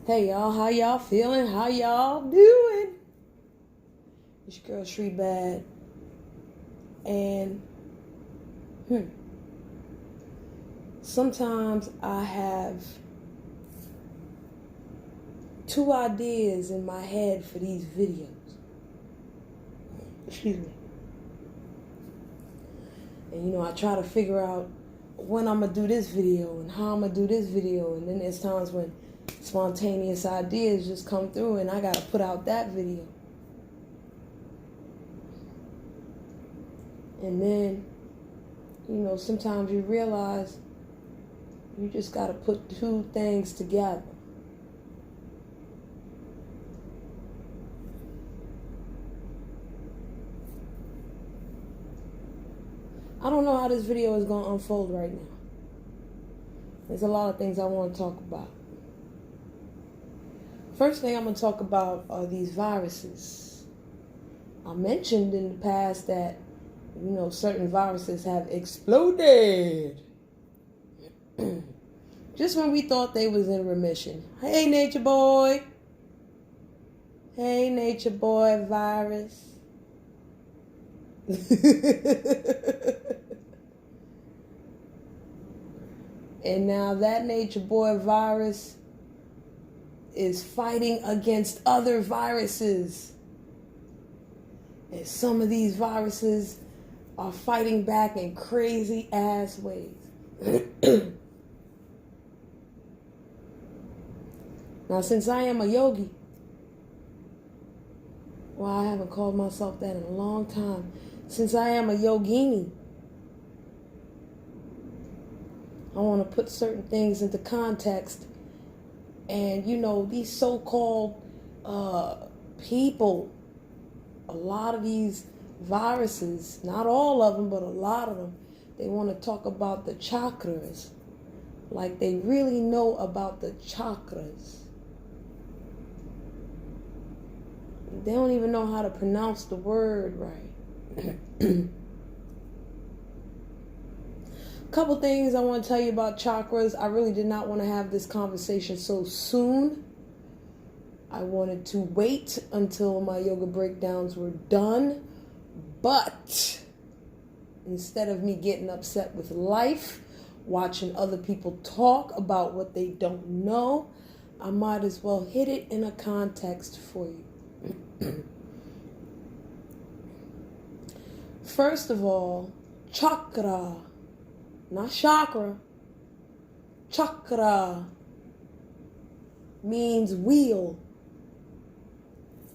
Hey y'all, how y'all feeling? How y'all doing? It's your girl Shree Bad. And sometimes I have two ideas in my head for these videos. Excuse me. And I try to figure out when I'm gonna do this video and how I'm gonna do this video, and then there's times when spontaneous ideas just come through and I gotta put out that video. And then, sometimes you realize you just gotta put two things together. I don't know how this video is gonna unfold right now. There's a lot of things I want to talk about. First thing I'm going to talk about are these viruses. I mentioned in the past that, certain viruses have exploded. Just when we thought they was in remission. Hey, nature boy. Hey, nature boy virus. And now that nature boy virus is fighting against other viruses. And some of these viruses are fighting back in crazy ass ways. Now, since I am a yogi, well, I haven't called myself that in a long time. Since I am a yogini, I want to put certain things into context. And, these so-called people, a lot of these viruses, not all of them, but a lot of them, they want to talk about the chakras. Like they really know about the chakras. They don't even know how to pronounce the word right. Couple things I want to tell you about chakras. I really did not want to have this conversation so soon. I wanted to wait until my yoga breakdowns were done. But instead of me getting upset with life, watching other people talk about what they don't know, I might as well hit it in a context for you. First of all, chakra. Not chakra. Chakra means wheel.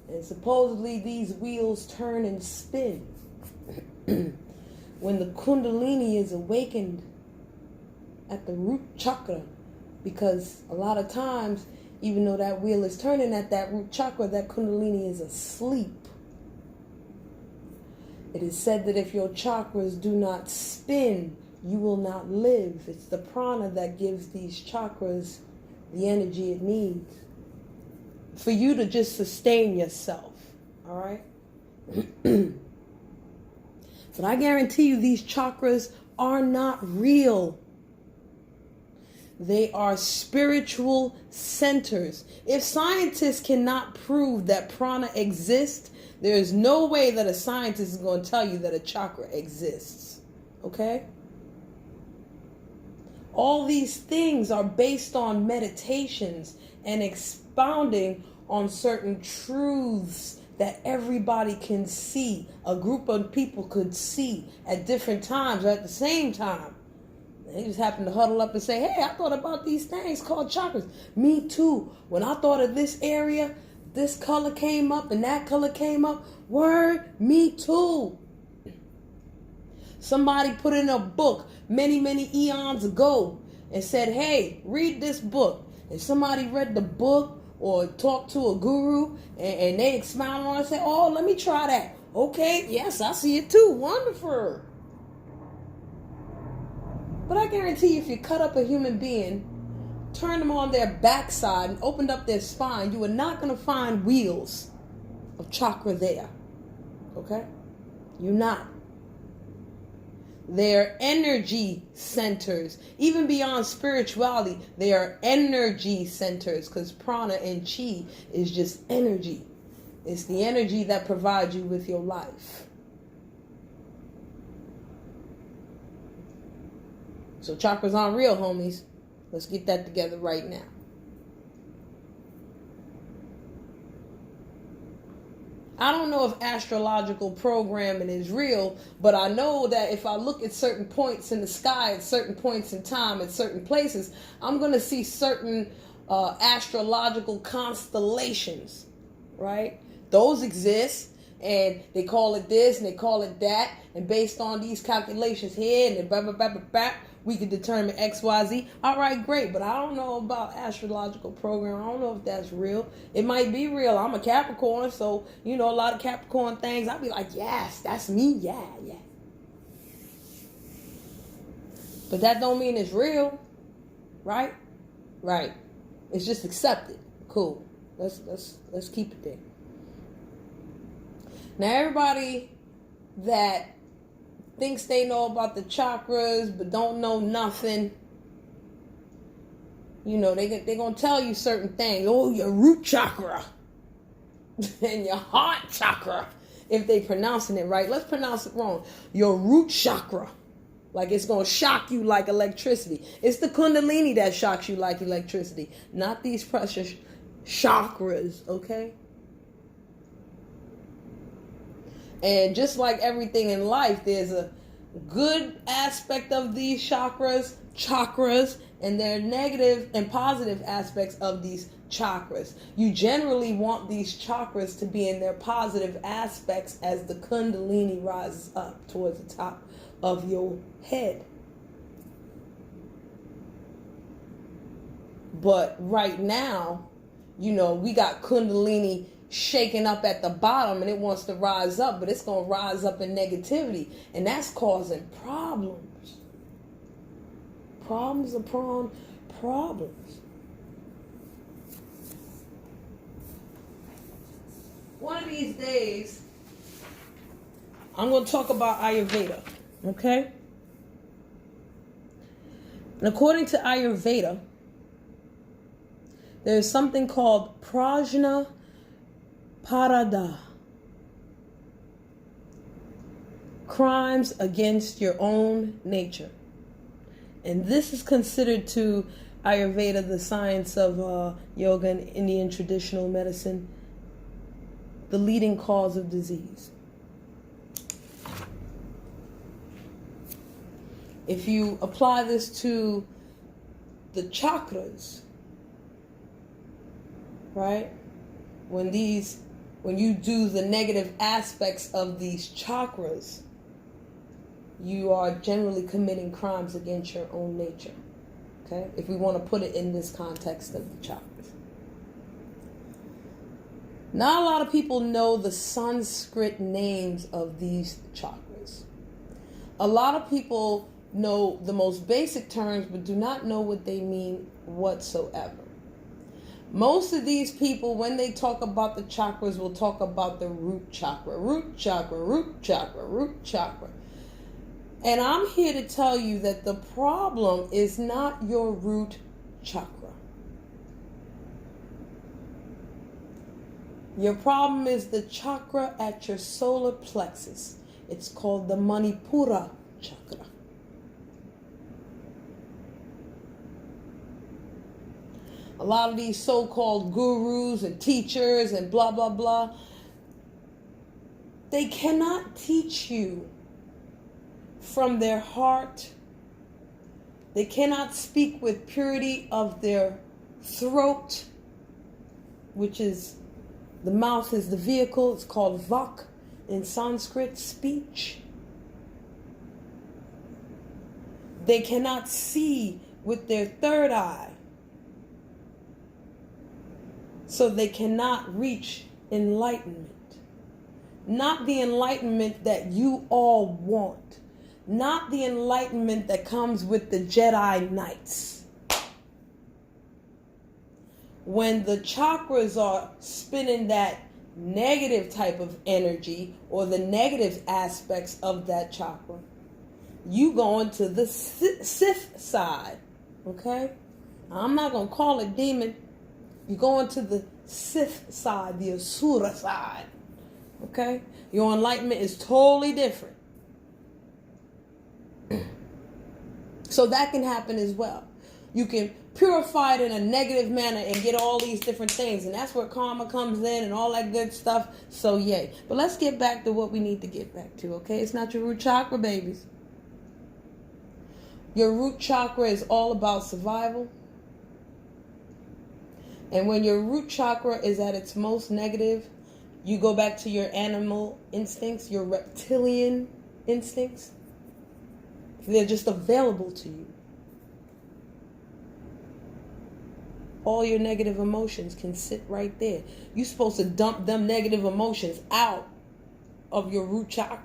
And supposedly these wheels turn and spin when the kundalini is awakened at the root chakra. Because a lot of times, even though that wheel is turning at that root chakra, that kundalini is asleep. It is said that if your chakras do not spin, you will not live. It's the prana that gives these chakras the energy it needs for you to just sustain yourself. All right? But I guarantee you these chakras are not real. They are spiritual centers. If scientists cannot prove that prana exists, there is no way that a scientist is going to tell you that a chakra exists. Okay? All these things are based on meditations and expounding on certain truths that everybody can see. A group of people could see at different times or at the same time. They just happen to huddle up and say, hey, I thought about these things called chakras. Me too. When I thought of this area, this color came up and that color came up. Word, me too. Somebody put in a book many, many eons ago and said, hey, read this book. And somebody read the book or talked to a guru and they expound on it and say, oh, let me try that. Okay, yes, I see it too. Wonderful. But I guarantee you, if you cut up a human being, turn them on their backside and opened up their spine, you are not going to find wheels of chakra there. Okay? You're not. They're energy centers. Even beyond spirituality, they are energy centers, because prana and chi is just energy. It's the energy that provides you with your life. So chakras aren't real, homies. Let's get that together right now. I don't know if astrological programming is real, but I know that if I look at certain points in the sky, at certain points in time, at certain places, I'm going to see certain astrological constellations, right? Those exist, and they call it this and they call it that, and based on these calculations here and blah, blah, blah, blah, blah, we can determine X, Y, Z. All right, great, but I don't know about astrological program. I don't know if that's real. It might be real. I'm a Capricorn, so, a lot of Capricorn things, I'll be like, yes, that's me, yeah. But that don't mean it's real, right? Right. It's just accepted. Cool. Let's keep it there. Now, everybody that thinks they know about the chakras but don't know nothing, they're going to tell you certain things. Oh, your root chakra and your heart chakra, if they pronouncing it right. Let's pronounce it wrong. Your root chakra. Like it's going to shock you like electricity. It's the kundalini that shocks you like electricity, not these precious chakras, okay? And just like everything in life, there's a good aspect of these chakras, and there are negative and positive aspects of these chakras. You generally want these chakras to be in their positive aspects as the kundalini rises up towards the top of your head. But right now, we got kundalini shaking up at the bottom, and it wants to rise up, but it's going to rise up in negativity, and that's causing problems. Problems upon problems. One of these days, I'm going to talk about Ayurveda, okay? And according to Ayurveda, there's something called prajna parada. Crimes against your own nature. And this is considered to Ayurveda, the science of yoga and Indian traditional medicine, the leading cause of disease. If you apply this to the chakras, right? When you do the negative aspects of these chakras, you are generally committing crimes against your own nature. Okay? If we want to put it in this context of the chakras. Not a lot of people know the Sanskrit names of these chakras. A lot of people know the most basic terms but do not know what they mean whatsoever. Most of these people, when they talk about the chakras, will talk about the root chakra, root chakra, root chakra, root chakra. And I'm here to tell you that the problem is not your root chakra. Your problem is the chakra at your solar plexus. It's called the Manipura chakra. A lot of these so-called gurus and teachers and blah, blah, blah, they cannot teach you from their heart. They cannot speak with purity of their throat, which is, the mouth is the vehicle. It's called vak in Sanskrit, speech. They cannot see with their third eye. So they cannot reach enlightenment. Not the enlightenment that you all want. Not the enlightenment that comes with the Jedi Knights. When the chakras are spinning that negative type of energy or the negative aspects of that chakra, you going to the Sith side. Okay? I'm not going to call it demon. You're going to the Sith side, the Asura side. Okay? Your enlightenment is totally different. So that can happen as well. You can purify it in a negative manner and get all these different things. And that's where karma comes in and all that good stuff. So yay. But let's get back to what we need to get back to, okay? It's not your root chakra, babies. Your root chakra is all about survival. And when your root chakra is at its most negative, you go back to your animal instincts, your reptilian instincts. They're just available to you. All your negative emotions can sit right there. You're supposed to dump them negative emotions out of your root chakra.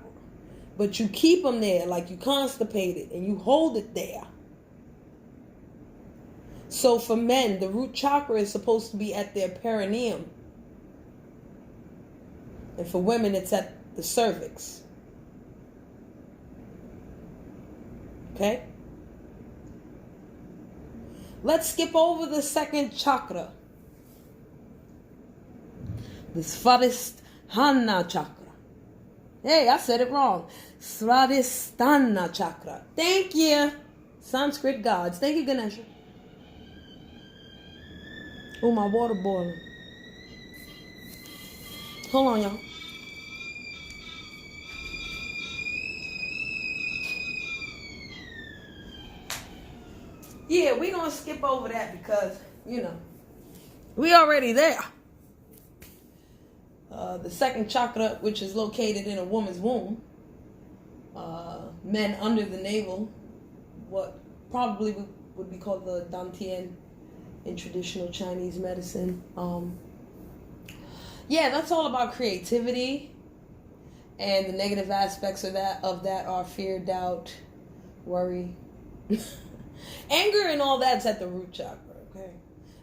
But you keep them there like you constipated and you hold it there. So for men, the root chakra is supposed to be at their perineum. And for women, it's at the cervix. Okay? Let's skip over the second chakra. The Svadhisthana chakra. Hey, I said it wrong. Svadhisthana chakra. Thank you, Sanskrit gods. Thank you, Ganesha. Oh, my water boiling. Hold on, y'all. Yeah, we're going to skip over that because, we already there. The second chakra, which is located in a woman's womb, men under the navel, what probably would be called the Dantian in traditional Chinese medicine. Yeah, that's all about creativity, and the negative aspects of that are fear, doubt, worry, anger, and all that's at the root chakra. Okay,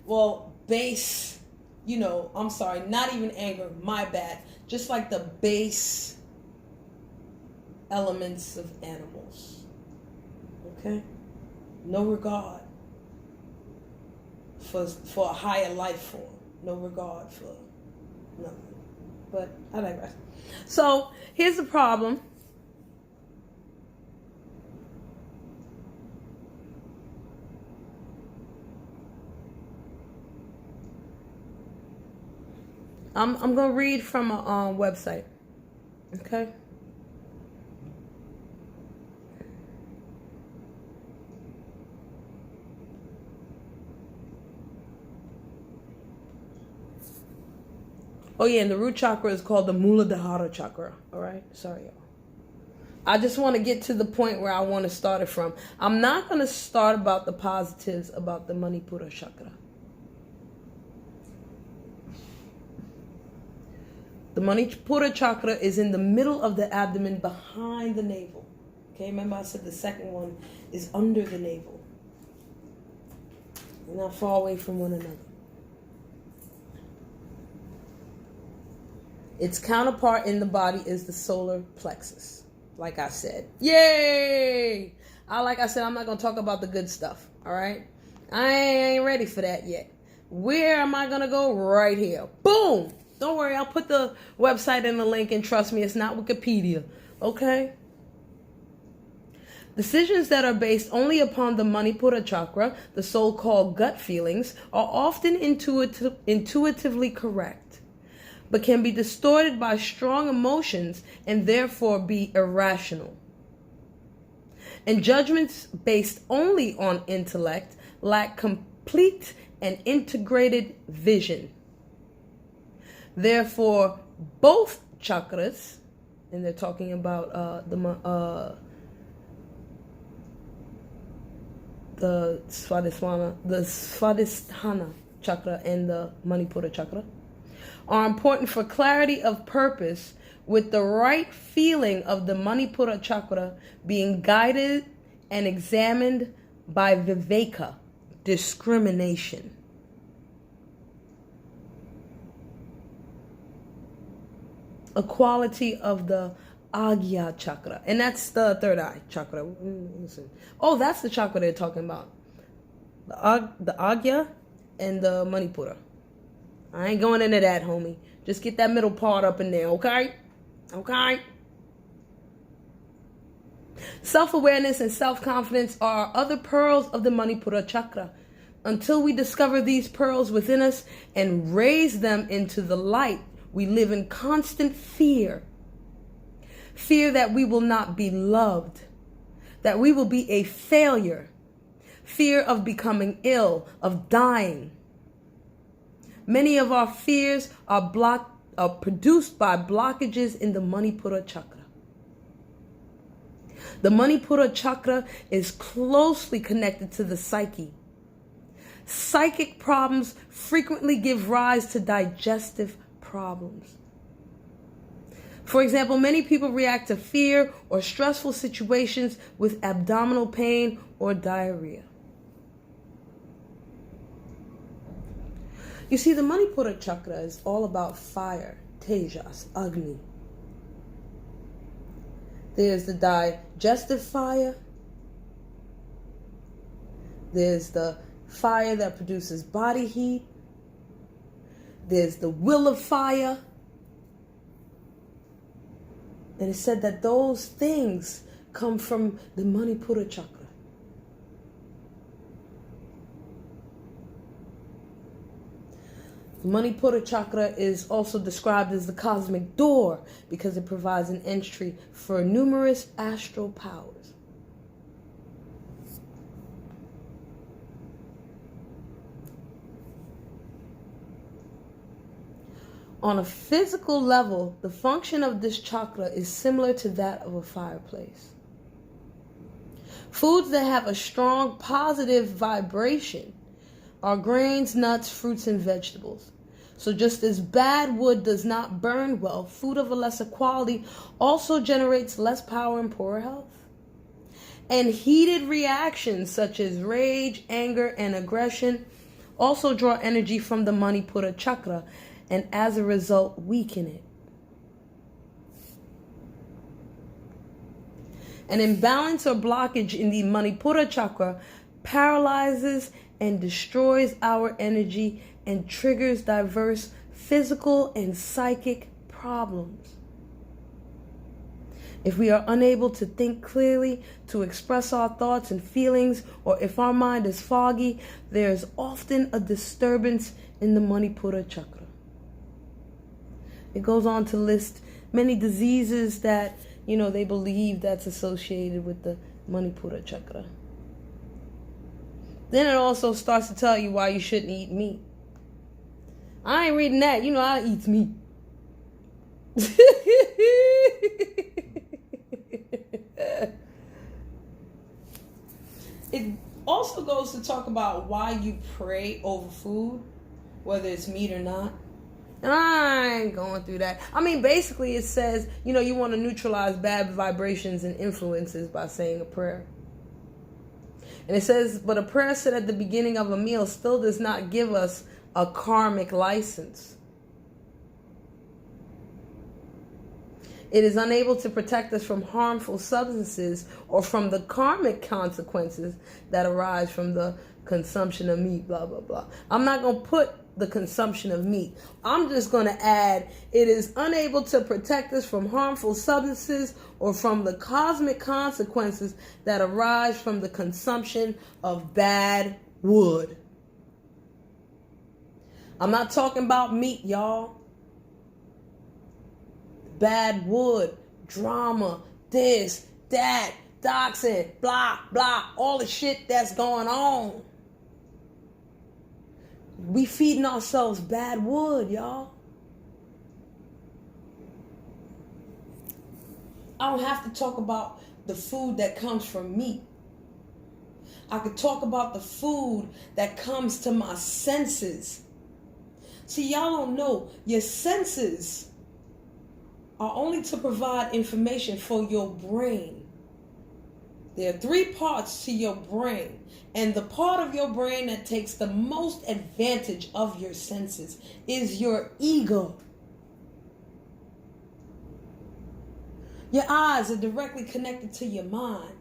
well, base, I'm sorry, not even anger, my bad, just like the base elements of animals. Okay, no regard for a higher life form, no regard for nothing. But I digress. So here's the problem. I'm gonna read from a website. Okay. Oh yeah, and the root chakra is called the Muladhara chakra. All right, sorry y'all. I just want to get to the point where I want to start it from. I'm not going to start about the positives about the Manipura chakra. The Manipura chakra is in the middle of the abdomen behind the navel. Okay, remember I said the second one is under the navel. They're not far away from one another. Its counterpart in the body is the solar plexus. Like I said. Yay! Like I said, I'm not going to talk about the good stuff. All right? I ain't ready for that yet. Where am I going to go? Right here. Boom! Don't worry, I'll put the website in the link, and trust me, it's not Wikipedia. Okay? Decisions that are based only upon the Manipura chakra, the so-called gut feelings, are often intuitively correct, but can be distorted by strong emotions and therefore be irrational. And judgments based only on intellect lack complete and integrated vision. Therefore, both chakras, and they're talking about the Svadhisthana chakra and the Manipura chakra, are important for clarity of purpose, with the right feeling of the Manipura chakra being guided and examined by viveka, discrimination. A quality of the Agya chakra. And that's the third eye chakra. Oh, that's the chakra they're talking about. The Agya and the Manipura. I ain't going into that, homie. Just get that middle part up in there, okay? Okay? Self-awareness and self-confidence are other pearls of the Manipura chakra. Until we discover these pearls within us and raise them into the light, we live in constant fear. Fear that we will not be loved, that we will be a failure, fear of becoming ill, of dying. Many of our fears are produced by blockages in the Manipura chakra. The Manipura chakra is closely connected to the psyche. Psychic problems frequently give rise to digestive problems. For example, many people react to fear or stressful situations with abdominal pain or diarrhea. You see, the Manipura chakra is all about fire, tejas, agni. There's the digestive fire. There's the fire that produces body heat. There's the will of fire. And it's said that those things come from the Manipura chakra. The Manipura chakra is also described as the cosmic door because it provides an entry for numerous astral powers. On a physical level, the function of this chakra is similar to that of a fireplace. Foods that have a strong positive vibration are grains, nuts, fruits, and vegetables. So just as bad wood does not burn well, food of a lesser quality also generates less power and poorer health. And heated reactions such as rage, anger, and aggression also draw energy from the Manipura chakra, and as a result weaken it. An imbalance or blockage in the Manipura chakra paralyzes and destroys our energy and triggers diverse physical and psychic problems. If we are unable to think clearly, to express our thoughts and feelings, or if our mind is foggy, there is often a disturbance in the Manipura chakra. It goes on to list many diseases that, they believe that's associated with the Manipura chakra. Then it also starts to tell you why you shouldn't eat meat. I ain't reading that. I eat meat. It also goes to talk about why you pray over food, whether it's meat or not. And I ain't going through that. Basically it says, you want to neutralize bad vibrations and influences by saying a prayer. And it says, but a prayer said at the beginning of a meal still does not give us a karmic license. It is unable to protect us from harmful substances or from the karmic consequences that arise from the consumption of meat, blah, blah, blah. I'm not going to put the consumption of meat. I'm just going to add, it is unable to protect us from harmful substances or from the cosmic consequences that arise from the consumption of bad wood. I'm not talking about meat, y'all. Bad wood, drama, this, that, doxing, blah, blah, all the shit that's going on. We feeding ourselves bad wood, y'all. I don't have to talk about the food that comes from meat. I could talk about the food that comes to my senses. See, y'all don't know, your senses are only to provide information for your brain. There are 3 parts to your brain. And the part of your brain that takes the most advantage of your senses is your ego. Your eyes are directly connected to your mind.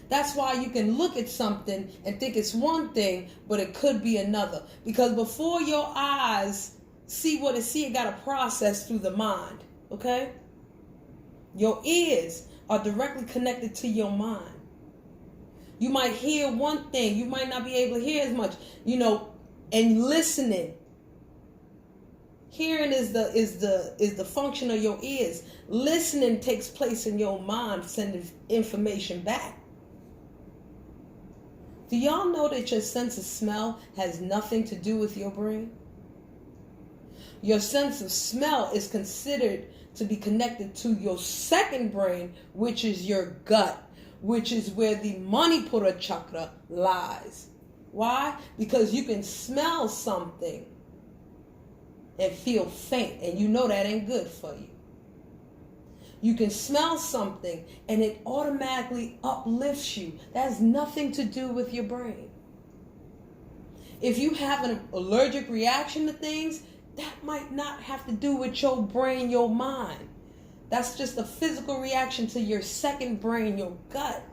That's why you can look at something and think it's one thing, but it could be another. Because before your eyes see what it see, it got to process through the mind. Okay? Your ears are directly connected to your mind. You might hear one thing, you might not be able to hear as much, and listening. Hearing is the function of your ears. Listening takes place in your mind, sending information back. Do y'all know that your sense of smell has nothing to do with your brain? Your sense of smell is considered to be connected to your second brain, which is your gut, which is where the Manipura chakra lies. Why? Because you can smell something and feel faint, and you know that ain't good for you. You can smell something and it automatically uplifts you. That has nothing to do with your brain. If you have an allergic reaction to things, that might not have to do with your brain, your mind. That's just a physical reaction to your second brain, your gut.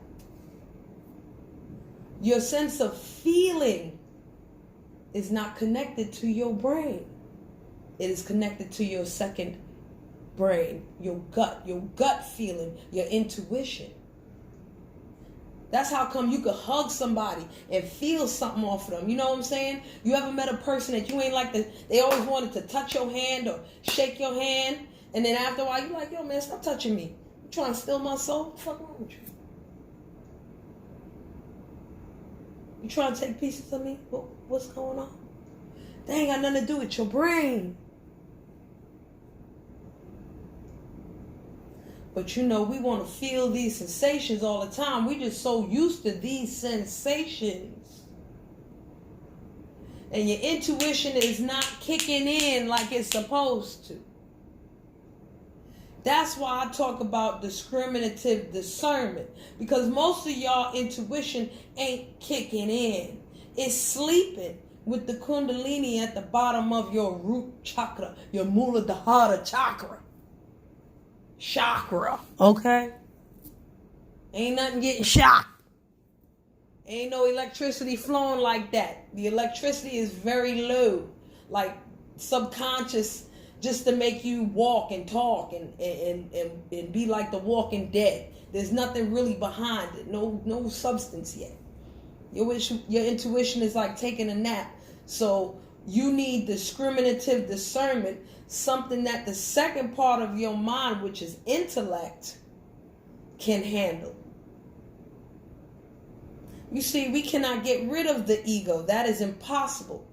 Your sense of feeling is not connected to your brain. It is connected to your second brain, your gut feeling, your intuition. That's how come you could hug somebody and feel something off of them. You know what I'm saying? You ever met a person that you ain't like they always wanted to touch your hand or shake your hand, and then after a while you're like, yo man, stop touching me. You trying to steal my soul? What the fuck wrong with you? You trying to take pieces of me? What's going on? That ain't got nothing to do with your brain. But we want to feel these sensations all the time. We just so used to these sensations. And your intuition is not kicking in like it's supposed to. That's why I talk about discriminative discernment. Because most of y'all intuition ain't kicking in. It's sleeping with the kundalini at the bottom of your root chakra, your Muladhara chakra. Chakra, okay? Ain't nothing getting shocked. Ain't no electricity flowing like that. The electricity is very low, like subconscious, just to make you walk and talk and be like the Walking Dead. There's nothing really behind it. No substance yet. Your intuition is like taking a nap. So you need discriminative discernment, something that the second part of your mind, which is intellect, can handle. You see, we cannot get rid of the ego. That is impossible.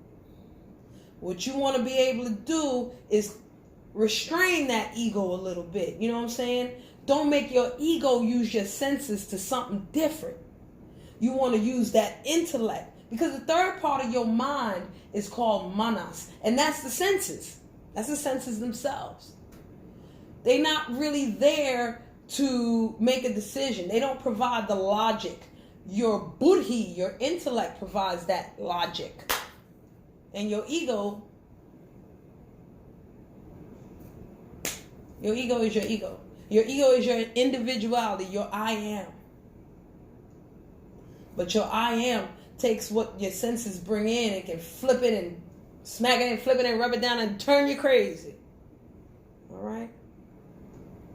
What you want to be able to do is restrain that ego a little bit. You know what I'm saying? Don't make your ego use your senses to something different. You want to use that intellect. Because the third part of your mind is called manas. And that's the senses. That's the senses themselves. They're not really there to make a decision. They don't provide the logic. Your buddhi, your intellect, provides that logic. And your ego is your ego. Your ego is your individuality, your I am. But your I am takes what your senses bring in and can flip it and smack it and flip it and rub it down and turn you crazy. All right?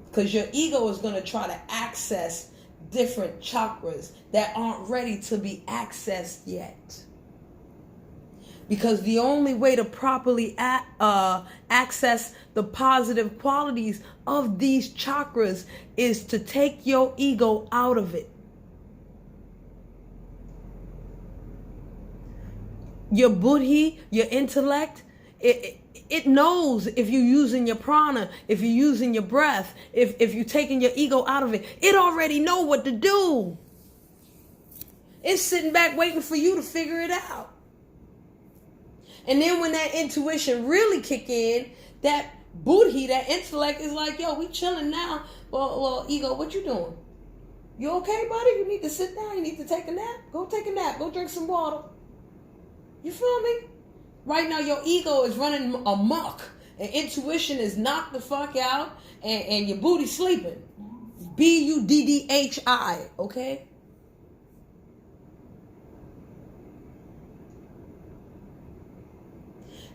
Because your ego is going to try to access different chakras that aren't ready to be accessed yet. Because the only way to properly access the positive qualities of these chakras is to take your ego out of it. Your buddhi, your intellect, it knows if you're using your prana, if you're using your breath, if you're taking your ego out of it. It already know what to do. It's sitting back waiting for you to figure it out. And then when that intuition really kick in, that buddhi, that intellect is like, yo, we chilling now. Well, ego, what you doing? You okay, buddy? You need to sit down. You need to take a nap. Go take a nap. Go drink some water. You feel me? Right now, your ego is running amok, And intuition is knock the fuck out and your booty sleeping. Buddhi, okay?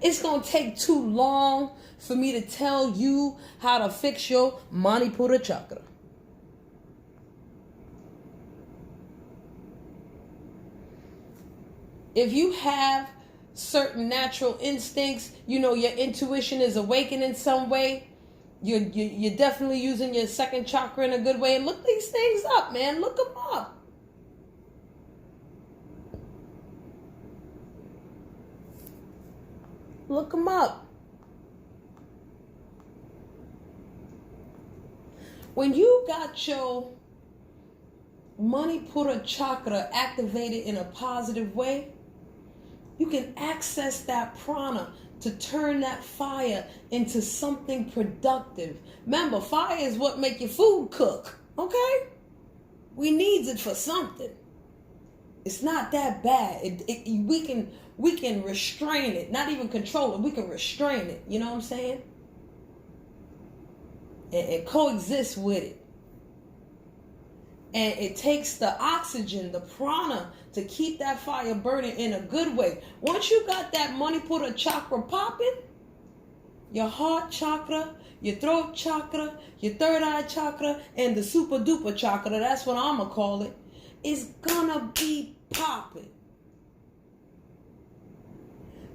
It's going to take too long for me to tell you how to fix your Manipura chakra. If you have certain natural instincts, you know your intuition is awakened in some way, you're definitely using your second chakra in a good way. And look these things up, man. Look them up. Look them up. When you got your Manipura chakra activated in a positive way, you can access that prana to turn that fire into something productive. Remember, fire is what make your food cook, okay? We needs it for something. It's not that bad. We can restrain it, not even control it. We can restrain it. You know what I'm saying? And coexist with it. And it takes the oxygen, the prana, to keep that fire burning in a good way. Once you got that Manipura chakra popping, your heart chakra, your throat chakra, your third eye chakra, and the super duper chakra, that's what I'm going to call it, is going to be popping.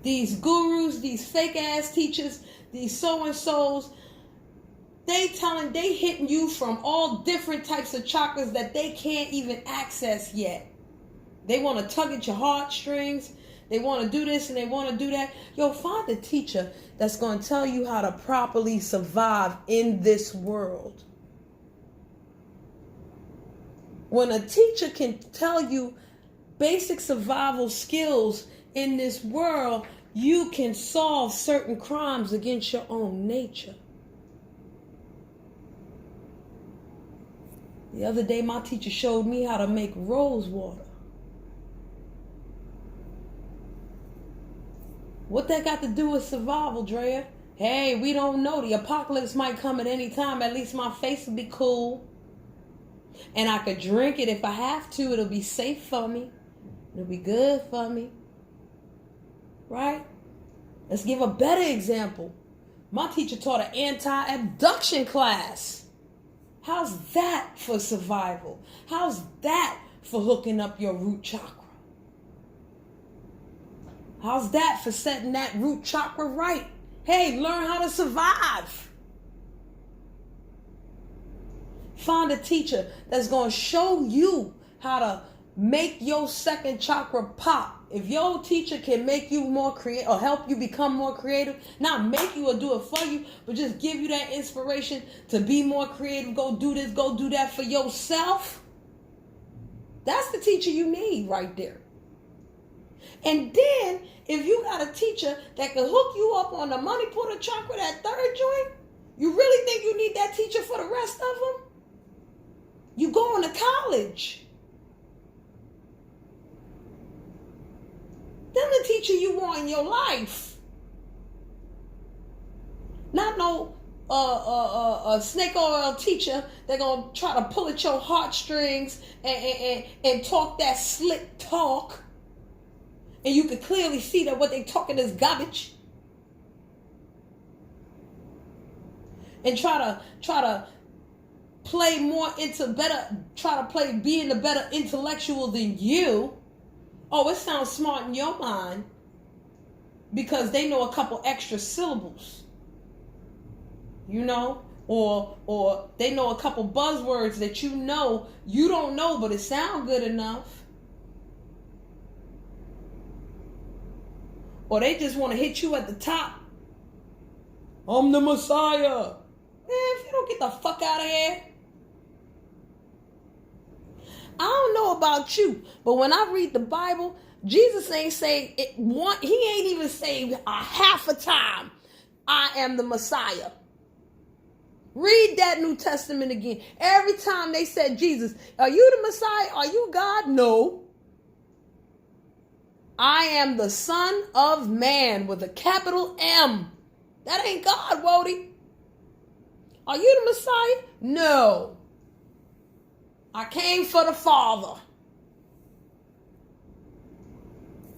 These gurus, these fake ass teachers, these so-and-sos, they hitting you from all different types of chakras that they can't even access yet. They want to tug at your heartstrings. They want to do this and they want to do that. Yo, find a teacher that's going to tell you how to properly survive in this world. When a teacher can tell you basic survival skills in this world, you can solve certain crimes against your own nature. The other day, my teacher showed me how to make rose water. What that got to do with survival, Drea? Hey, we don't know. The apocalypse might come at any time. At least my face will be cool. And I could drink it if I have to. It'll be safe for me. It'll be good for me. Right? Let's give a better example. My teacher taught an anti-abduction class. How's that for survival? How's that for hooking up your root chakra? How's that for setting that root chakra right? Hey, learn how to survive. Find a teacher that's going to show you how to make your second chakra pop. If your teacher can make you more creative or help you become more creative, not make you or do it for you, but just give you that inspiration to be more creative, go do this, go do that for yourself, that's the teacher you need right there. And then, if you got a teacher that can hook you up on the Manipura chakra, that third joint, you really think you need that teacher for the rest of them? You going to college. Them the teacher you want in your life. Not no snake oil teacher that's going to try to pull at your heartstrings and talk that slick talk. And you can clearly see that what they talking is garbage. And try to play more into better, try to play being a better intellectual than you. Oh, it sounds smart in your mind because they know a couple extra syllables. You know? Or they know a couple buzzwords that you don't know, but it sounds good enough. Or they just want to hit you at the top. I'm the Messiah. Man, if you don't get the fuck out of here. I don't know about you, but when I read the Bible, Jesus ain't say it one. He ain't even say a half a time, I am the Messiah. Read that New Testament again. Every time they said, Jesus, are you the Messiah? Are you God? No. I am the Son of Man with a capital M. That ain't God, Wody. Are you the Messiah? No. I came for the Father.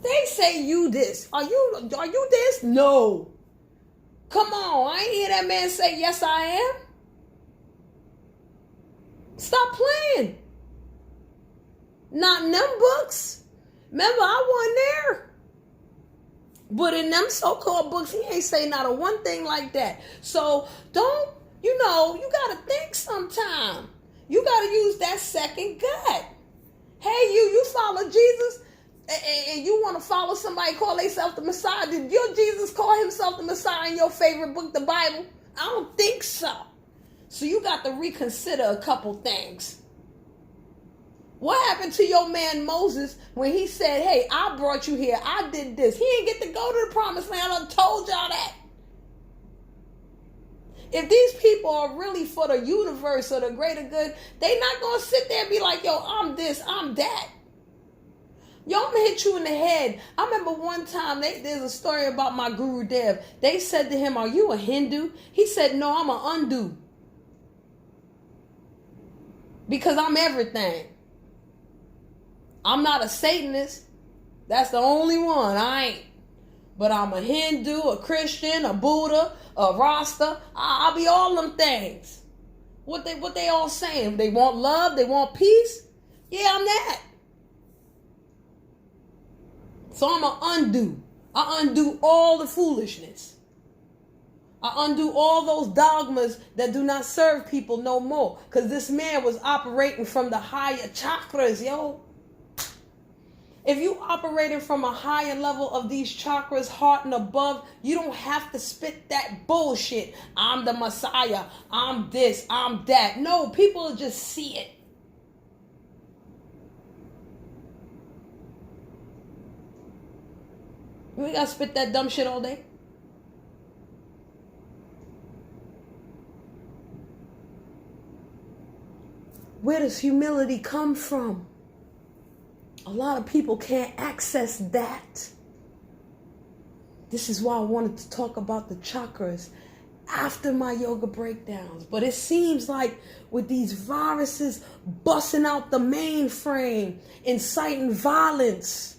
They say you this. Are you this? No. Come on. I ain't hear that man say, yes, I am. Stop playing. Not in them books. Remember, I wasn't there. But in them so-called books, he ain't say not a one thing like that. So don't, you got to think sometime. You got to use that second gut. Hey, you follow Jesus and you want to follow somebody call themselves the Messiah. Did your Jesus call himself the Messiah in your favorite book, the Bible? I don't think so. So you got to reconsider a couple things. What happened to your man Moses when he said, hey, I brought you here. I did this. He didn't get to go to the promised land. I told y'all that. If these people are really for the universe or the greater good, they not going to sit there and be like, yo, I'm this, I'm that. Yo, I'm going to hit you in the head. I remember one time, there's a story about my Guru Dev. They said to him, are you a Hindu? He said, no, I'm an Undu. Because I'm everything. I'm not a Satanist. That's the only one. I ain't. But I'm a Hindu, a Christian, a Buddha, a Rasta. I'll be all them things. What they all saying? They want love. They want peace. Yeah, I'm that. So I'm an undo. I undo all the foolishness. I undo all those dogmas that do not serve people no more. Because this man was operating from the higher chakras, yo. If you operating from a higher level of these chakras, heart and above, you don't have to spit that bullshit. I'm the Messiah. I'm this. I'm that. No, people just see it. We gotta spit that dumb shit all day. Where does humility come from? A lot of people can't access that. This is why I wanted to talk about the chakras after my yoga breakdowns. But it seems like with these viruses busting out the mainframe, inciting violence,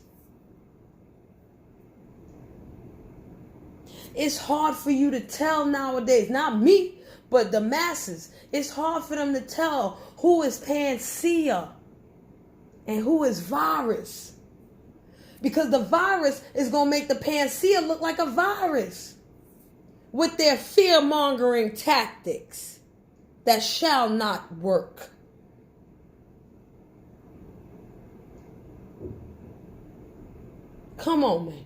it's hard for you to tell nowadays. Not me, but the masses. It's hard for them to tell who is panacea and who is virus. Because the virus is going to make the panacea look like a virus with their fear-mongering tactics that shall not work. Come on, man.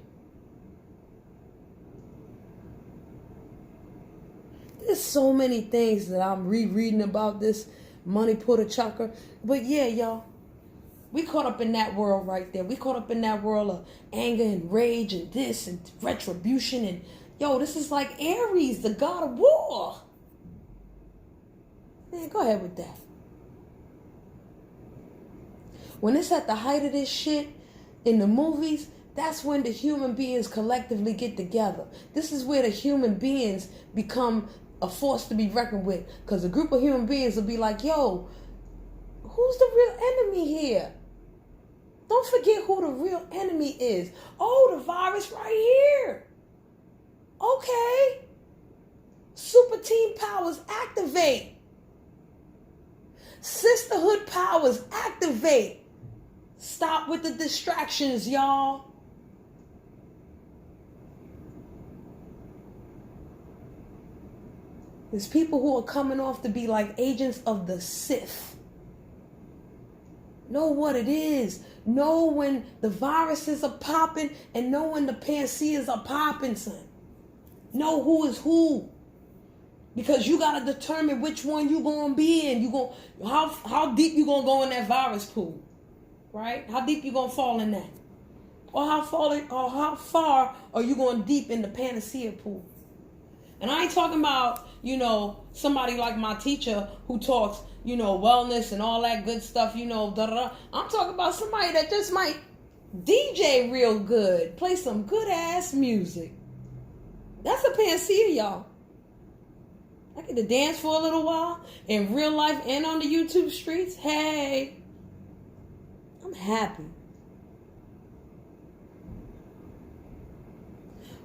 There's so many things that I'm rereading about this Manipura chakra. But yeah, y'all, we caught up in that world right there. We caught up in that world of anger and rage and this and retribution. And yo, this is like Aries, the god of war. Man, go ahead with that. When it's at the height of this shit in the movies, that's when the human beings collectively get together. This is where the human beings become a force to be reckoned with. Because a group of human beings will be like, yo, who's the real enemy here? Don't forget who the real enemy is. Oh, the virus right here. Okay. Super team powers activate. Sisterhood powers activate. Stop with the distractions, y'all. There's people who are coming off to be like agents of the Sith. Know what it is. Know when the viruses are popping and know when the panaceas are popping, son. Know who is who. Because you got to determine which one you going to be in. How deep you going to go in that virus pool. Right? How deep you going to fall in that? Or how far are you going deep in the panacea pool? And I ain't talking about, somebody like my teacher who talks, wellness and all that good stuff, da-da-da. I'm talking about somebody that just might DJ real good, play some good ass music. That's a panacea, y'all. I get to dance for a little while in real life and on the YouTube streets. Hey, I'm happy.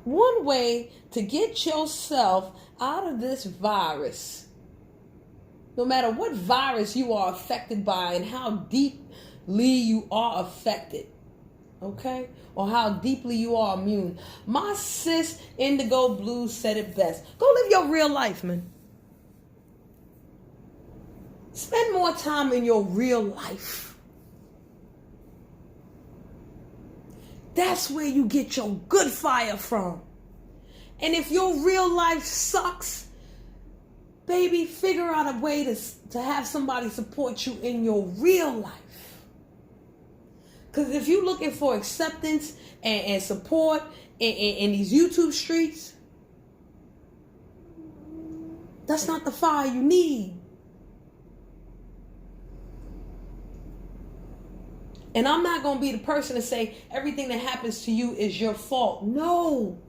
One way to get yourself out of this virus, no matter what virus you are affected by and how deeply you are affected, okay? Or how deeply you are immune. My sis Indigo Blue said it best. Go live your real life, man. Spend more time in your real life. That's where you get your good fire from. And if your real life sucks, baby, figure out a way to have somebody support you in your real life. Because if you're looking for acceptance and support in these YouTube streets, that's not the fire you need. And I'm not going to be the person to say everything that happens to you is your fault. No.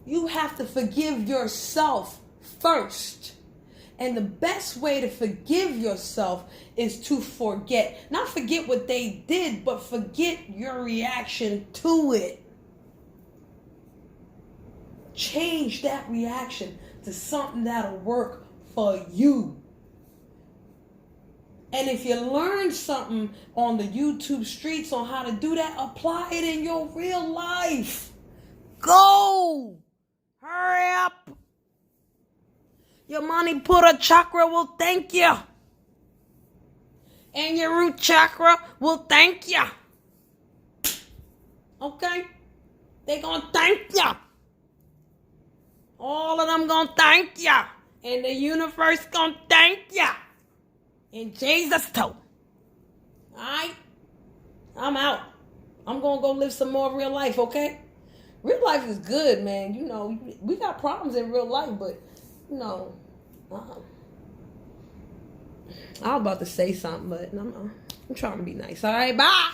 You have to forgive yourself first. And the best way to forgive yourself is to forget. Not forget what they did, but forget your reaction to it. Change that reaction to something that'll work for you. And if you learn something on the YouTube streets on how to do that, apply it in your real life. Go! Hurry up! Your Manipura chakra will thank you. And your root chakra will thank you. Okay? They gonna thank you. All of them gonna thank you. And the universe gonna thank you. In Jesus' toe. Alright? I'm out. I'm going to go live some more real life, okay? Real life is good, man. You know, we got problems in real life, but, you know, I was about to say something, but I'm trying to be nice. Alright, bye.